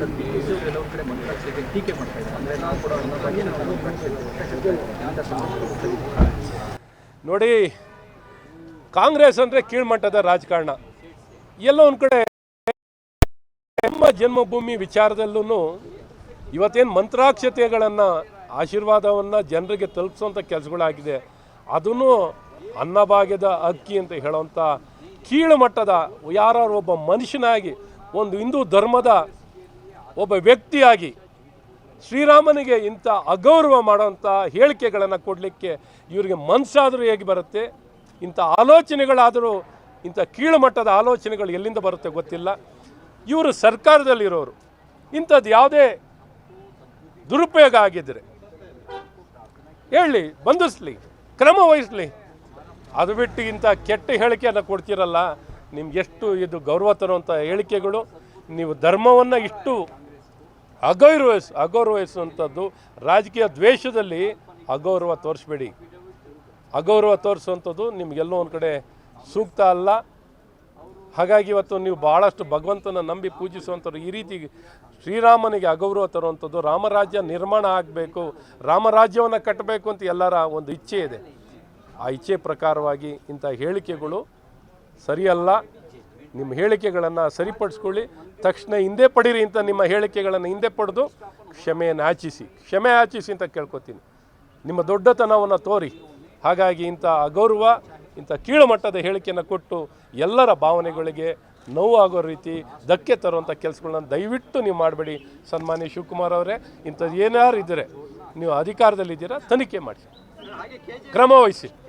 ಕೆಲವು ಕಡೆ ಮಂತ್ರಾಕ್ಷರಿಗೆ ಟೀಕೆ ಮಾಡ್ತಾ ಇದ್ದಾರೆ. ಅಂದರೆ ನಾವು ಕೂಡ ಒಂದೊಂದಾಗಿ ನೋಡಿ, ಕಾಂಗ್ರೆಸ್ ಅಂದರೆ ಕೀಳ್ಮಟ್ಟದ ರಾಜಕಾರಣ. ಎಲ್ಲೋ ಒಂದು ಕಡೆ ನಮ್ಮ ಜನ್ಮಭೂಮಿ ವಿಚಾರದಲ್ಲೂ ಇವತ್ತೇನು ಮಂತ್ರಾಕ್ಷತೆಗಳನ್ನು ಆಶೀರ್ವಾದವನ್ನು ಜನರಿಗೆ ತಲುಪಿಸುವಂಥ ಕೆಲಸಗಳಾಗಿದೆ. ಅದನ್ನು ಅನ್ನಭಾಗ್ಯದ ಅಕ್ಕಿ ಅಂತ ಹೇಳೋವಂಥ ಕೀಳು ಮಟ್ಟದ ಯಾರು ಒಬ್ಬ ಮನುಷ್ಯನಾಗಿ, ಒಂದು ಹಿಂದೂ ಧರ್ಮದ ಒಬ್ಬ ವ್ಯಕ್ತಿಯಾಗಿ ಶ್ರೀರಾಮನಿಗೆ ಇಂಥ ಅಗೌರವ ಮಾಡೋವಂಥ ಹೇಳಿಕೆಗಳನ್ನು ಕೊಡಲಿಕ್ಕೆ ಇವರಿಗೆ ಮನಸ್ಸಾದರೂ ಹೇಗೆ ಬರುತ್ತೆ? ಇಂಥ ಆಲೋಚನೆಗಳಾದರೂ, ಇಂಥ ಕೀಳು ಮಟ್ಟದ ಆಲೋಚನೆಗಳು ಎಲ್ಲಿಂದ ಬರುತ್ತೆ ಗೊತ್ತಿಲ್ಲ. ಇವರು ಸರ್ಕಾರದಲ್ಲಿರೋರು. ಇಂಥದ್ದು ಯಾವುದೇ ದುರುಪಯೋಗ ಆಗಿದ್ದರೆ ಹೇಳಿ, ಬಂಧಿಸಲಿ, ಕ್ರಮ ವಹಿಸಲಿ. ಅದು ಬಿಟ್ಟು ಇಂಥ ಕೆಟ್ಟ ಹೇಳಿಕೆಯನ್ನು ಕೊಡ್ತೀರಲ್ಲ, ನಿಮಗೆಷ್ಟು ಇದು ಗೌರವ ತರುವಂಥ ಹೇಳಿಕೆಗಳು. ನೀವು ಧರ್ಮವನ್ನು ಇಷ್ಟು ಅಗೌರವಿಸುವಂಥದ್ದು, ರಾಜಕೀಯ ದ್ವೇಷದಲ್ಲಿ ಅಗೌರವ ತೋರಿಸ್ಬೇಡಿ. ಅಗೌರವ ತೋರಿಸುವಂಥದ್ದು ನಿಮಗೆಲ್ಲೋ ಒಂದು ಕಡೆ ಸೂಕ್ತ ಅಲ್ಲ. ಹಾಗಾಗಿ ಇವತ್ತು ನೀವು ಭಾಳಷ್ಟು ಭಗವಂತನ ನಂಬಿ ಪೂಜಿಸುವಂಥವ್ರು ಈ ರೀತಿ ಶ್ರೀರಾಮನಿಗೆ ಅಗೌರವ ತರುವಂಥದ್ದು. ರಾಮರಾಜ್ಯ ನಿರ್ಮಾಣ ಆಗಬೇಕು, ರಾಮರಾಜ್ಯವನ್ನು ಕಟ್ಟಬೇಕು ಅಂತ ಎಲ್ಲರ ಒಂದು ಇಚ್ಛೆ ಇದೆ. ಆ ಇಚ್ಛೆ ಪ್ರಕಾರವಾಗಿ ಇಂಥ ಹೇಳಿಕೆಗಳು ಸರಿಯಲ್ಲ. ನಿಮ್ಮ ಹೇಳಿಕೆಗಳನ್ನು ಸರಿಪಡಿಸ್ಕೊಳ್ಳಿ. ತಕ್ಷಣ ಹಿಂದೆ ಪಡೀರಿ. ಇಂಥ ನಿಮ್ಮ ಹೇಳಿಕೆಗಳನ್ನು ಹಿಂದೆ ಪಡೆದು ಕ್ಷಮೆ ಯಾಚಿಸಿ ಅಂತ ಕೇಳ್ಕೊತೀನಿ. ನಿಮ್ಮ ದೊಡ್ಡತನವನ್ನು ತೋರಿ. ಹಾಗಾಗಿ ಇಂಥ ಅಗೌರವ, ಇಂಥ ಕೀಳು ಮಟ್ಟದ ಹೇಳಿಕೆಯನ್ನು ಕೊಟ್ಟು ಎಲ್ಲರ ಭಾವನೆಗಳಿಗೆ ನೋವು ಆಗೋ ರೀತಿ ಧಕ್ಕೆ ತರುವಂಥ ಕೆಲಸಗಳನ್ನ ದಯವಿಟ್ಟು ನೀವು ಮಾಡಬೇಡಿ. ಸನ್ಮಾನ್ಯ ಶಿವಕುಮಾರ್ ಅವರೇ, ಇಂಥದ್ದು ಏನಾರು ಇದ್ದರೆ ನೀವು ಅಧಿಕಾರದಲ್ಲಿದ್ದೀರಾ, ತನಿಖೆ ಮಾಡಿ, ಕ್ರಮ ವಹಿಸಿ.